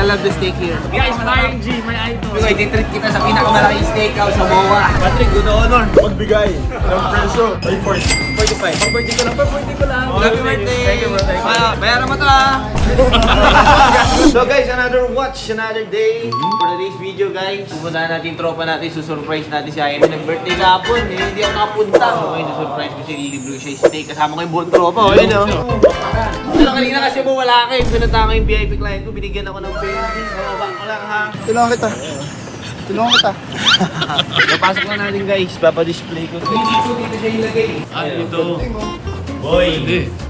I love the steak here. Guys, Maring G, my idol. Okay, titreat kita sa pinakamalaking steakhouse sa MOA. Patrick, good honor. Magbigay ng presyo ay 40. 45. Birthday ko lang, birthday ko lang. Happy birthday! Thank you, bro. Thank you. Bayaran mo to So guys, another watch, another day. For today's video guys, pupuntahan natin yung tropa natin, susurprise natin si Amy. Nag-birthday kahapon, hindi ako nakapunta. So ngayon susurprise ko si Lily siya yung steak. Kasama ko yung buong tropa, o yun o. Pero kanina kasi mo wala kayo, pinunta ko yung VIP client ko, binigyan ako ng payment. Babak ko lang ha. Tulungan kita. Tulungan kita. Napasok na natin guys, papadisplay ko. Dito siya ilagay. Ano ito? Boy!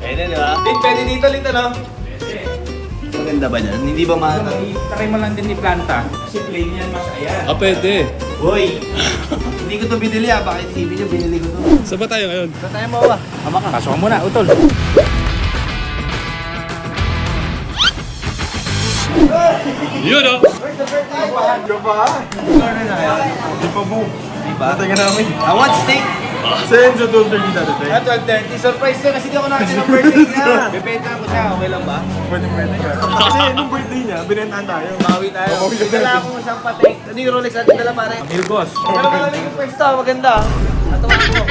Ayun na, di ba? Pwede dito, Lito, no? Maganda ba yan? Hindi ba mahal? Try mo lang din ni planta. Kasi plain yan, mas ayan. Pwede. Boy! Hindi ko to binili ha, bakit isipin nyo binili ko to? Saan ba tayo ngayon? Sa tayo mo ba? Tama ka. Pasok ka muna, utol. Yun o! Ano ba? Di pa mo. Diba? Tingnan namin. I want steak! Send sa 12:30 dati. 12:30. Surprise ko kasi di ako nakita ng birthday niya. Bebenta ko siya, okay lang ba? Pwede ka. Kasi nung birthday niya, binentahan tayo. Bawi tayo. Bawi tayo. Dala ko siyang patek. Ano yung Rolex natin dala pare? Mirgos. Pero malamig yung pwesto, maganda. Natawa ko.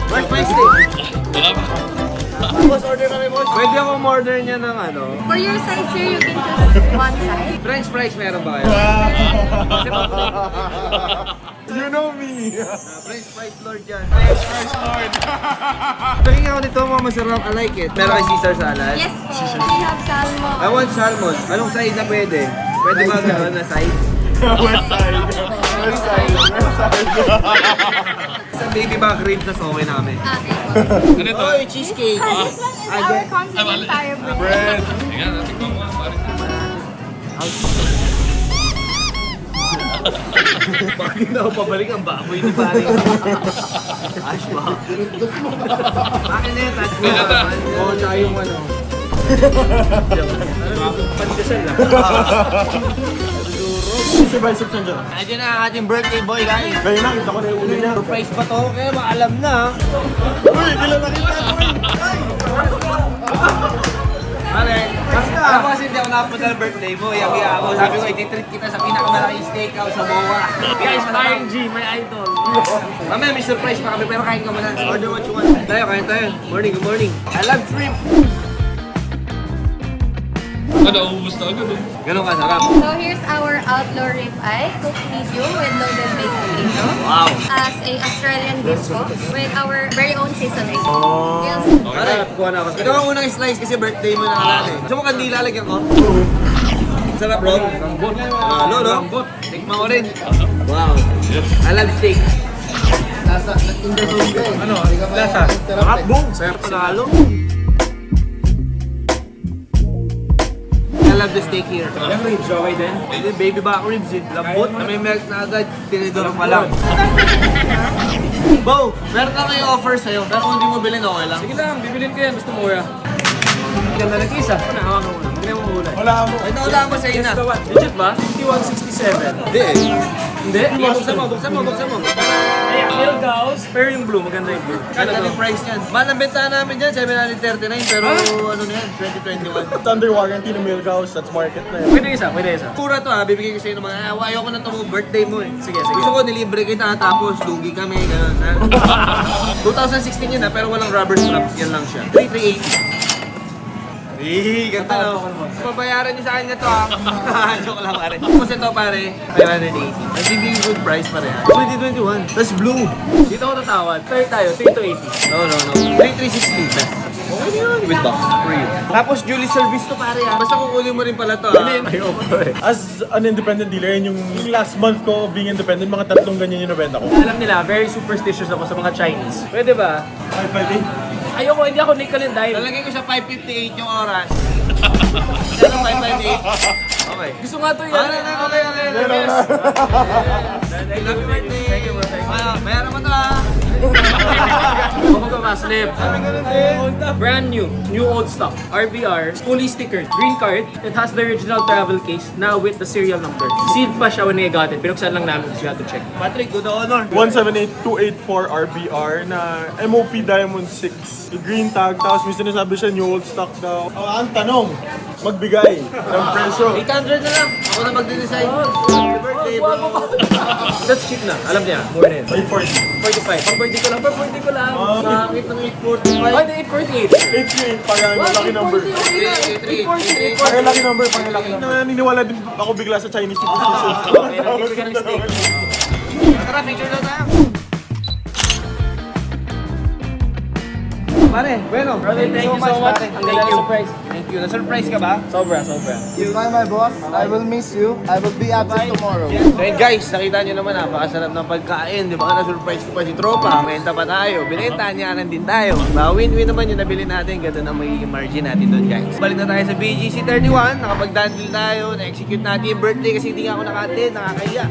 Where's my steak? Baka ba? Boss, order kami boss. Pwede ako order niya ng ano? For your side, sir, you can choose one side. French fries meron ba kayo? You know me. French fries Lord yan. French fries Lord. Tingin ako nito mga masarap. I like it. Meron kay Caesar salad? Yes po. We have salmon. I want salmon. Anong size na pwede? Pwede ba gano'n na size? West side. West side. West side. Sa baby back ribs na okay namin. Okay po. Ano ito? Oy, cheesecake! This one is our continental bread. Bread. Tingnan, natikman mo nga pare. Bakit na ako pabalik ang baboy ni pare? Ash ba? Akin na yun, touch mo. Oo, tsaka yung ano. Pandesal lang. Si Biceps nandiyan. Nandiyan na ang ating birthday boy, guys. Kaya nakita ko na yung ulo niya. Surprise pa to, kaya maalam na. Uy, kailan nakita ko eh. Pare, alam mo kasi hindi ako nakapunta ng birthday mo, iyak-iyak ako. Sabi ko, ititreat kita sa pinakamalaking steakhouse sa MOA. Guys, Maring G, my idol. Mamaya may surprise pa kami, pero kain ka muna. Order what you want. Tayo, kain tayo. Morning, good morning. I love shrimp. Naubos na agad eh. Ganun ka, sarap. So here's our outlaw ribeye, cooked medium with loaded baked potato. Wow. As a Australian beef cook with our very own seasoning. Yes. Pare, kuha na ako. Ito ang unang slice kasi birthday mo na natin. Gusto mo kandila lagyan ko? Sarap, bro. Lambot. No? Lambot. Tikman ko rin. Wow. I love steak. Ano? Lasa. Sarap, boom. Sarap panalo. I love the steak here. Yung ribs, okay din? Hindi, baby back ribs eh. Lambot, may milk na agad. Tinidor pa lang. Bo, meron na kayo offer sa'yo. Pero kung hindi mo bilhin, okay lang. Sige lang, bibilin ko yan. Gusto mo ya. Ilan na nag-isa? Ano, hawakan mo na. Hindi mo muna. Wala mo. Ay, naulaan ko sa'yo na. Legit ba? 5167. Hindi eh. Hindi? Buksan mo. Ay, Milgauss. Pero yung blue, maganda yung blue. Ano yung price niyan? Mahal ang bentahan namin dyan, 739, pero ano na yan, 2021. Thunder warranty ng Milgauss. That's market na yun. Pwede isa, pwede isa. Pura to ha, bibigay ko sa'yo ng mga, ayoko na ito mo, birthday mo eh. Sige. Gusto ko nilibre kita, tapos lugi kami, gano'n ha. 2016 yun ha, pero walang rubber straps, yan lang siya. 3380. Ganda no? Pabayaran niyo sa akin na to ha. Joke lang pare. Tapos ito pare, 580. Nagbibigay good price pare ha. 2021. Tapos blue. Dito ako tatawad. Tayo tayo, 3280. No. 3360 best. Okay na yun. With box. For you. Tapos Julie service to pare ha. Basta kukunin mo rin pala to ha. As an independent dealer, yun yung last month ko being independent, mga tatlong ganyan yung nabenta ko. Alam nila, very superstitious ako sa mga Chinese. Pwede ba? Ay, pwede. Ayoko, hindi ako nickel and dime. Lalagay ko siya 5:58 yung oras. Pero 5:58. Okay. Gusto nga to yan. Okay. Happy birthday! Thank you, bro. Thank you. Bayaran mo to ha. Slip. Brand new old stock. RBR, fully stickered, green card. It has the original travel case, now with the serial number. Sealed pa siya when we got it. Pinuksan lang namin kasi we had to check. Patrick, good honor. 178284 RBR na MOP Diamond 6. Yung green tag, tapos may sinasabi siya new old stock daw. Ang tanong, magbigay ng presyo. 800 na lang. Ako na magde-design. Happy birthday, bro. That's cheap na. Alam niya, more na yun. 840. 45. Pang birthday ko lang, pang birthday ko lang. Bakit ng 845? Ay, the 848. 88, parang lucky number. 848. Parang lucky number, parang lucky number. Naniniwala din ako bigla sa Chinese superstition. Tara, picture na tayo. Pare, bueno. Brother, thank you so much. Ang ganda ng surprise. Thank you. Na-surprise ka ba? Sobra. You find my boss, I will miss you. I will be absent tomorrow. So yun guys, nakita nyo naman napakasarap ng pagkain. Di ba na-surprise ko pa si Tropa? Renta pa tayo. Binenta niya din tayo. Win-win naman yung nabili natin. Ganda na magiging margin natin doon guys. Balik na tayo sa BGC 31. Nakapag-dandle tayo. Na-execute natin yung birthday kasi hindi nga ako naka-attend. Nakakahiya.